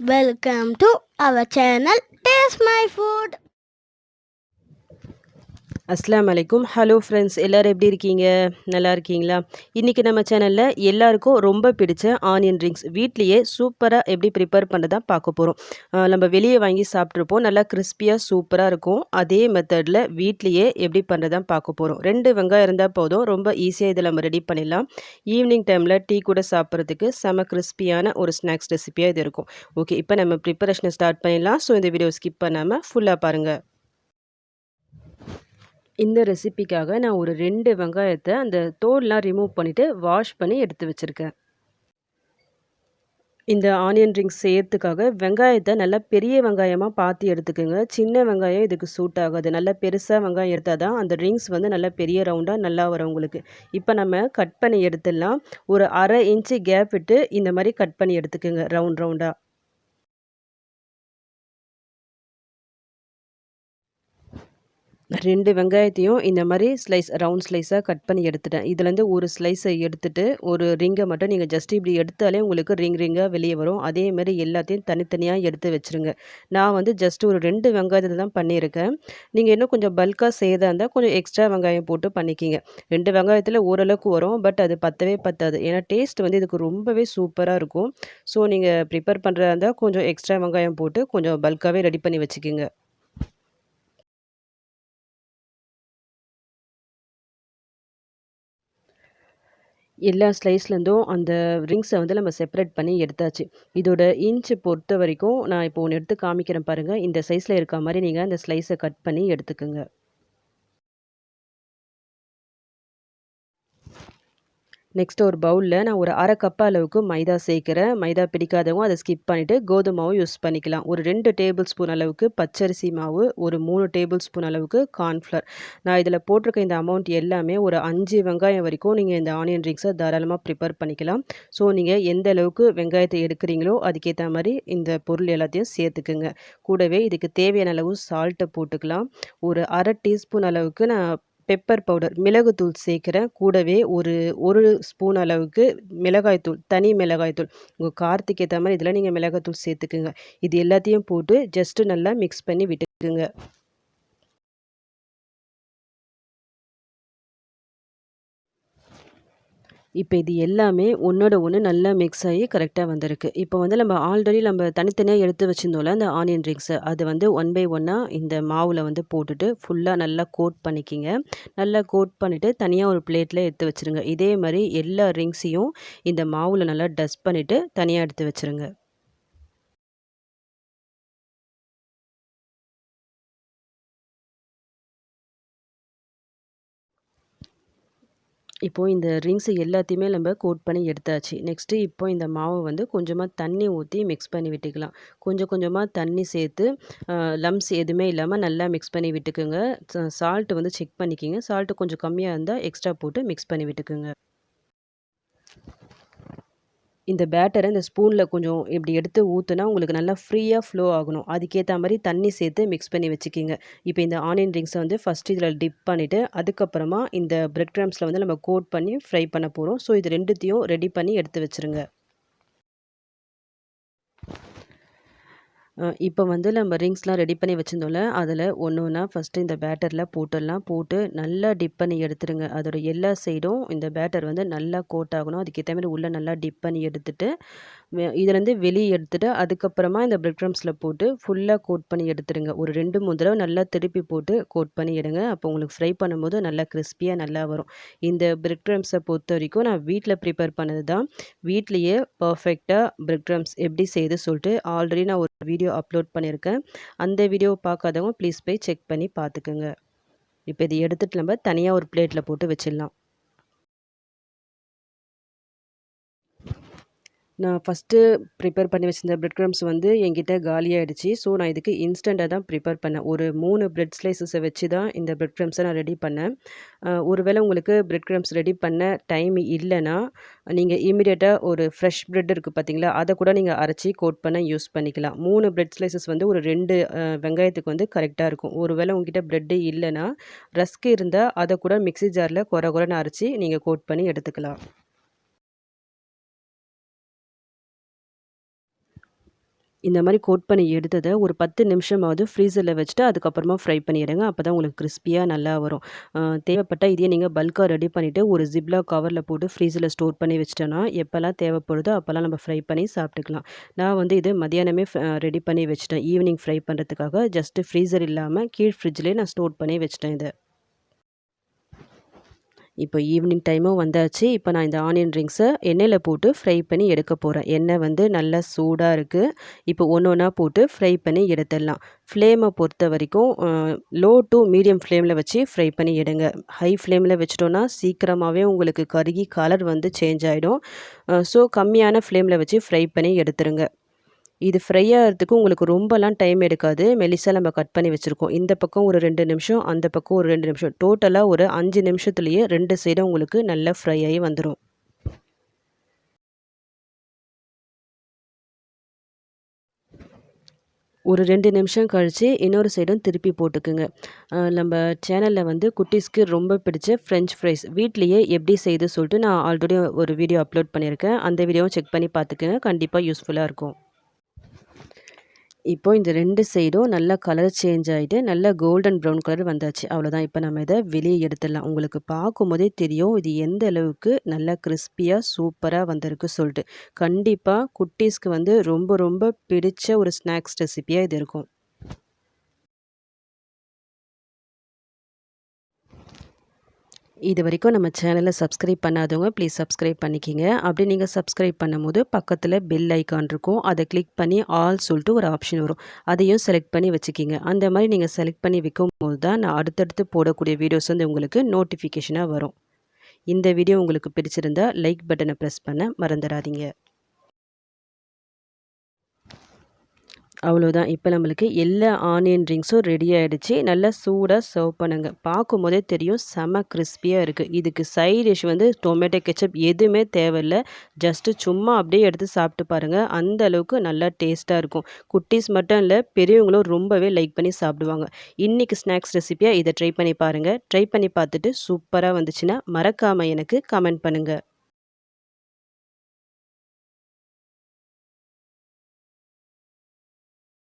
Welcome to our channel Taste My Food. அஸ்ஸலாமு அலைக்கும். Hello friends, எல்லோரும் எப்படி இருக்கீங்க? நல்லா இருக்கீங்களா? இன்றைக்கி நம்ம சேனலில் எல்லாருக்கும் ரொம்ப பிடிச்ச ஆனியன் ரிங்ஸ் வீட்லேயே சூப்பராக எப்படி ப்ரிப்பேர் பண்ணதான் பார்க்க போகிறோம். நம்ம வெளியே வாங்கி சாப்பிட்ருப்போம், நல்லா கிறிஸ்பியாக சூப்பராக இருக்கும். அதே மெத்தடில் வீட்லேயே எப்படி பண்ணுறதான் பார்க்க போகிறோம். 2 வெங்காயம் இருந்தால் போதும், ரொம்ப ஈஸியாக இதில் நம்ம ரெடி பண்ணிடலாம். ஈவினிங் டைமில் டீ கூட சாப்பிட்றதுக்கு செம கிறிஸ்பியான ஒரு ஸ்நாக்ஸ் ரெசிபியாக இது இருக்கும். ஓகே, இப்போ நம்ம ப்ரிப்பரேஷனை ஸ்டார்ட் பண்ணிடலாம். ஸோ இந்த வீடியோ ஸ்கிப் பண்ணாமல் ஃபுல்லாக பாருங்கள். இந்த ரெசிபிக்காக நான் ஒரு 2 வெங்காயத்தை அந்த தோல்லாம் ரிமூவ் பண்ணிவிட்டு வாஷ் பண்ணி எடுத்து வச்சுருக்கேன். இந்த ஆனியன் ரிங்ஸ் செய்யறதுக்காக வெங்காயத்தை நல்லா பெரிய வெங்காயமாக பார்த்து எடுத்துக்கோங்க. சின்ன வெங்காயம் இதுக்கு சூட் ஆகாது. நல்லா பெருசாக வெங்காயம் எடுத்தால் தான் அந்த ரிங்ஸ் வந்து நல்லா பெரிய ரவுண்டாக நல்லா வரும் உங்களுக்கு. இப்போ நம்ம கட் பண்ணி எடுத்துடலாம். ஒரு 1/2 இன்ச்சு கேப் விட்டு இந்த மாதிரி கட் பண்ணி எடுத்துக்கோங்க ரவுண்டாக. 2 வெங்காயத்தையும் இந்த மாதிரி ரவுண்ட் ஸ்லைஸாக கட் பண்ணி எடுத்துட்டேன். இதுலேருந்து ஒரு ஸ்லைஸை எடுத்துட்டு ஒரு ரிங்கை மட்டும் நீங்கள் ஜஸ்ட் இப்படி எடுத்தாலே உங்களுக்கு ரிங்காக வெளியே வரும். அதேமாதிரி எல்லாத்தையும் தனித்தனியாக எடுத்து வச்சுருங்க. நான் வந்து ஜஸ்ட் ஒரு 2 வெங்காயத்தில் தான் பண்ணியிருக்கேன். நீங்கள் இன்னும் கொஞ்சம் பல்காக செய்யறதா இருந்தால் கொஞ்சம் எக்ஸ்ட்ரா வெங்காயம் போட்டு பண்ணிக்கிங்க. 2 வெங்காயத்தில் ஓரளவுக்கு வரும், பட் அது பத்தவே பத்தாது. ஏன்னா டேஸ்ட் வந்து இதுக்கு ரொம்பவே சூப்பராக இருக்கும். ஸோ நீங்கள் ப்ரிப்பேர் பண்ணுறதா இருந்தால் கொஞ்சம் எக்ஸ்ட்ரா வெங்காயம் போட்டு கொஞ்சம் பல்காகவே ரெடி பண்ணி வச்சுக்கிங்க. எல்லா ஸ்லைஸ்லேருந்தும் அந்த ரிங்ஸை வந்து நம்ம செப்பரேட் பண்ணி எடுத்தாச்சு. இதோட இன்ச் பொறுத்த வரைக்கும் நான் இப்போ ஒன்று எடுத்து காமிக்கிறேன் பாருங்கள். இந்த சைஸில் இருக்க மாதிரி நீங்கள் அந்த ஸ்லைஸை கட் பண்ணி எடுத்துக்கோங்க. நெக்ஸ்ட் ஒரு பவுலில் நான் ஒரு 1/2 கப் அளவுக்கு மைதா சேர்க்குறேன். மைதா பிடிக்காதவங்க அதை ஸ்கிப் பண்ணிவிட்டு கோதுமாவும் யூஸ் பண்ணிக்கலாம். ஒரு 2 டேபிள் ஸ்பூன் அளவுக்கு பச்சரிசி மாவு, ஒரு 3 டேபிள் ஸ்பூன் அளவுக்கு கார்ன்ஃப்ளவர். நான் இதில் போட்டிருக்க இந்த அமௌண்ட் எல்லாமே ஒரு 5 வெங்காயம் வரைக்கும் நீங்கள் இந்த ஆனியன் ரிங்ஸை தாராளமாக ப்ரிப்பேர் பண்ணிக்கலாம். ஸோ நீங்கள் எந்த அளவுக்கு வெங்காயத்தை எடுக்கிறீங்களோ அதுக்கேற்ற மாதிரி இந்த பொருள் எல்லாத்தையும் சேர்த்துக்குங்க. கூடவே இதுக்கு தேவையான அளவு சால்ட்டை போட்டுக்கலாம். ஒரு 1/2 டீஸ்பூன் அளவுக்கு நான் பெப்பர் பவுடர் மிளகுத்தூள் சேர்க்குறேன். கூடவே ஒரு ஸ்பூன் அளவுக்கு மிளகாய்த்தூள், தனி மிளகாய்த்தூள். உங்கள் காரத்துக்கு ஏற்ற மாதிரி இதில் நீங்கள் மிளகாய்த்தூள் சேர்த்துக்குங்க. இது எல்லாத்தையும் போட்டு ஜஸ்ட்டு நல்லா மிக்ஸ் பண்ணி விட்டுக்குங்க. இப்போ இது எல்லாமே ஒன்றோட ஒன்று நல்லா மிக்ஸ் ஆகி கரெக்டாக வந்திருக்கு. இப்போ வந்து நம்ம ஆல்ரெடி தனித்தனியாக எடுத்து வச்சுருந்தோம்ல அந்த ஆனியன் ரிங்ஸை, அது வந்து ஒன் பை ஒன்னாக இந்த மாவில் வந்து போட்டுட்டு ஃபுல்லாக நல்லா கோட் பண்ணிக்கிங்க. நல்லா கோட் பண்ணிவிட்டு தனியாக ஒரு பிளேட்டில் எடுத்து வச்சுருங்க. இதே மாதிரி எல்லா ரிங்ஸையும் இந்த மாவில் நல்லா டஸ்ட் பண்ணிவிட்டு தனியாக எடுத்து வச்சுருங்க. இப்போது இந்த ரிங்ஸ் எல்லாத்தையுமே நம்ம கோட் பண்ணி எடுத்தாச்சு. நெக்ஸ்ட்டு இப்போ இந்த மாவை வந்து கொஞ்சமாக தண்ணி ஊற்றி மிக்ஸ் பண்ணி விட்டுக்கலாம். கொஞ்சம் கொஞ்சமாக தண்ணி சேர்த்து லம்ஸ் எதுவுமே இல்லாமல் நல்லா மிக்ஸ் பண்ணி விட்டுக்குங்க. சால்ட்டு வந்து செக் பண்ணிக்கிங்க. சால்ட்டு கொஞ்சம் கம்மியாக இருந்தால் எக்ஸ்ட்ரா போட்டு மிக்ஸ் பண்ணி விட்டுக்குங்க. இந்த பேட்டரை இந்த ஸ்பூனில் கொஞ்சம் இப்படி எடுத்து ஊற்றுனா உங்களுக்கு நல்லா ஃப்ரீயாக ஃப்ளோ ஆகணும். அதுக்கேற்ற மாதிரி தண்ணி சேர்த்து மிக்ஸ் பண்ணி வச்சுக்கிங்க. இப்போ இந்த ஆனியன் ரிங்ஸை வந்து ஃபஸ்ட்டு இதில் டிப் பண்ணிவிட்டு அதுக்கப்புறமா இந்த பிரெட் க்ரம்ஸில் வந்து நம்ம கோட் பண்ணி ஃப்ரை பண்ண போகிறோம். ஸோ இது 2த்தையும் ரெடி பண்ணி எடுத்து வச்சுருங்க. இப்போ வந்து நம்ம ரிங்ஸ்லாம் ரெடி பண்ணி வச்சுருந்தோம்ல, அதில் ஒன்று ஒன்றா ஃபஸ்ட்டு இந்த பேட்டரில் போட்டுடலாம். போட்டு நல்லா டிப் பண்ணி எடுத்துருங்க. அதோட எல்லா சைடும் இந்த பேட்டர் வந்து நல்லா கோட் ஆகணும். அதுக்கேற்ற மாதிரி உள்ளே நல்லா டிப் பண்ணி எடுத்துட்டு இதுலேருந்து வெளியே எடுத்துட்டு அதுக்கப்புறமா இந்த பிரெட் க்ரம்ஸில் போட்டு ஃபுல்லாக கோட் பண்ணி எடுத்துருங்க. ஒரு 2, 3 தடவை நல்லா திருப்பி போட்டு கோட் பண்ணி எடுங்க. அப்போ உங்களுக்கு ஃப்ரை பண்ணும்போது நல்லா கிறிஸ்பியாக நல்லா வரும். இந்த பிரெட் க்ரம்ஸை பொறுத்த வரைக்கும் நான் வீட்டில் ப்ரிப்பேர் பண்ணது தான். வீட்லேயே பர்ஃபெக்டாக பிரெட் க்ரம்ஸ் எப்படி செய்யுது சொல்லிட்டு ஆல்ரெடி நான் ஒரு வீடியோ அப்லோட் பண்ணியிருக்கேன். அந்த வீடியோ பார்க்காதவங்க ப்ளீஸ் போய் செக் பண்ணி பார்த்துக்குங்க. இப்போ இதை எடுத்துகிட்டு நம்ம தனியாக ஒரு பிளேட்டில் போட்டு வச்சிடலாம். நான் ஃபஸ்ட்டு ப்ரிப்பேர் பண்ணி வச்சிருந்த பிரெட் க்ரம்ஸ் வந்து என்கிட்ட காலியாகிடுச்சு. ஸோ நான் இதுக்கு இன்ஸ்டண்ட்டாக தான் ப்ரிப்பேர் பண்ணேன். ஒரு 3 பிரெட் ஸ்லைசஸை வச்சு தான் இந்த பிரெட் க்ரம்ஸை நான் ரெடி பண்ணேன். ஒருவேளை உங்களுக்கு பிரெட் க்ரம்ஸ் ரெடி பண்ண டைம் இல்லைன்னா, நீங்கள் இமிடியேட்டாக ஒரு ஃப்ரெஷ் பிரெட் இருக்குது பார்த்தீங்களா, அதை கூட நீங்கள் அரைச்சி கோட் பண்ண யூஸ் பண்ணிக்கலாம். 3 பிரெட் ஸ்லைசஸ் வந்து ஒரு 2 வெங்காயத்துக்கு வந்து கரெக்டாக இருக்கும். ஒருவேளை உங்ககிட்ட பிரெட்டு இல்லைன்னா, ரஸ்க் இருந்தால் அதை கூட மிக்ஸி ஜாரில் கொரன்னு அரைச்சி நீங்கள் கோட் பண்ணி எடுத்துக்கலாம். இந்த மாரி கோட் பண்ணி எடுத்தத ஒரு 10 நிமிஷமாவது ஃப்ரீசர்ல வச்சுட்டு அதுக்கப்புறமா ஃப்ரை பண்ணிடுங்க. அப்பதான் உங்களுக்கு கிரிஸ்பியா நல்லா வரும். தேவைப்பட்டா இதையே நீங்க பல்க்கா ரெடி பண்ணிட்டு ஒரு ஜிப்லாக் கவர்ல போட்டு ஃப்ரீசர்ல ஸ்டோர் பண்ணி வச்சுட்டோன்னா, எப்பலாம் தேவைப்படுதோ அப்பலாம் நம்ம ஃப்ரை பண்ணி சாப்பிட்டுக்கலாம். நான் வந்து இது மதியானமே ரெடி பண்ணி வச்சுட்டேன். ஈவினிங் ஃப்ரை பண்றதுக்காக ஜஸ்ட் ஃப்ரீசர் இல்லாம கீழ் ஃப்ரிட்ஜ்லயே நான் ஸ்டோர் பண்ணி வச்சுட்டேன் இத. இப்போ ஈவினிங் டைமும் வந்தாச்சு. இப்போ நான் இந்த ஆனியன் ரிங்ஸ எண்ணெயில போட்டு ஃப்ரை பண்ணி எடுக்க போறேன். எண்ணெய் வந்து நல்லா சூடா இருக்கு. இப்போ ஒண்ணு ஒண்ணா போட்டு ஃப்ரை பண்ணி எடுத்துடலாம். ஃப்ளேம பொறுத்தவரைக்கும் லோ டூ மீடியம் ஃப்ளேம்ல வச்சு ஃப்ரை பண்ணி எடுங்க. ஹை ஃப்ளேம்ல வச்சுட்டோம்னா சீக்கிரமாவே உங்களுக்கு கருகி கலர் வந்து சேஞ்ச் ஆயிடும். ஸோ கம்மியான ஃப்ளேம்ல வச்சு ஃப்ரை பண்ணி எடுத்துருங்க. இது ஃப்ரை ஆகுறதுக்கு உங்களுக்கு ரொம்பலாம் டைம் எடுக்காது. மெலிசா நம்ம கட் பண்ணி வச்சிருக்கோம். இந்த பக்கம் ஒரு 2 நிமிஷம், அந்த பக்கம் ஒரு 2 நிமிஷம். டோட்டலா ஒரு 5 நிமிஷத்துலயே 2 சைடும் உங்களுக்கு நல்லா ஃப்ரை ஆயி வந்துரும். ஒரு 2 நிமிஷம் கழிச்சு இன்னொரு சைடும் திருப்பி போட்டுக்குங்க. நம்ம சேனல்ல வந்து குட்டீஸ்க்கு ரொம்ப பிடிச்ச ஃப்ரெஞ்ச் ஃப்ரைஸ் வீட்லயே எப்படி செய்யுது சொல்லிட்டு நான் ஆல்ரெடி ஒரு வீடியோ அப்லோட் பண்ணியிருக்கேன். அந்த வீடியோவும் செக் பண்ணி பார்த்துக்கங்க. கண்டிப்பா யூஸ்ஃபுல்லா இருக்கும். இப்போ இந்த 2 சைடும் நல்லா கலர் சேஞ்ச் ஆயிட்டு, நல்லா கோல்டன் ப்ரவுன் கலர் வந்தாச்சு. அவ்வளோதான். இப்போ நம்ம இத வெளிய எடுத்துடலாம். உங்களுக்கு பார்க்கும்போதே தெரியும், இது எந்த அளவுக்கு நல்லா கிரிஸ்பியா, சூப்பரா வந்திருக்கு சொல்ட்டு. கண்டிப்பா குட்டீஸ்க்கு வந்து ரொம்ப ரொம்ப பிடிச்ச ஒரு ஸ்நாக்ஸ் ரெசிபியா இது இருக்கும். இதுவரைக்கும் நம்ம சேனல சப்ஸ்கிரைப் பண்ணாதவங்க ப்ளீஸ் சப்ஸ்கிரைப் பண்ணிக்கிங்க. அப்படி நீங்க சப்ஸ்கிரைப் பண்ணும்போது பக்கத்துல பெல் ஐகான் இருக்கும். அத கிளிக் பண்ணி ஆல் சொல்லிட்டு ஒரு ஆப்ஷன் வரும். அதையும் செலக்ட் பண்ணி வச்சுக்கிங்க. அந்த மாரி நீங்க செலக்ட் பண்ணி வைக்கும்போது தான் நான் அடுத்தடுத்து போடக்கூடிய வீடியோஸ் வந்து உங்களுக்கு நோட்டிஃபிகேஷனா வரும். இந்த வீடியோ உங்களுக்கு பிடிச்சிருந்தா லைக் பட்டன பிரஸ் பண்ண மறந்துறாதீங்க. அவ்வளோதான். இப்ப நம்மளுக்கு எல்லா ஆனியன் ரிங்ஸும் ரெடி ஆயிடுச்சு. நல்லா சூடா சர்வ் பண்ணுங்க. பார்க்கும்போதே தெரியும் செம கிரிஸ்பியா இருக்கு. இதுக்கு சைட் டிஷ் வந்து டொமேட்டோ கெட்சப் எதுவுமே தேவையில்ல. ஜஸ்ட்டு சும்மா அப்படியே எடுத்து சாப்பிட்டு பாருங்க. அந்த அளவுக்கு நல்லா டேஸ்ட்டா இருக்கும். குட்டீஸ் மட்டும் இல்ல, பெரியவங்களும் ரொம்பவே லைக் பண்ணி சாப்பிடுவாங்க. இன்னைக்கு ஸ்நாக்ஸ் ரெசிபியா இத ட்ரை பண்ணி பாருங்க. ட்ரை பண்ணி பார்த்துட்டு சூப்பரா வந்துச்சுன்னா, மறக்காம எனக்கு கமெண்ட் பண்ணுங்க.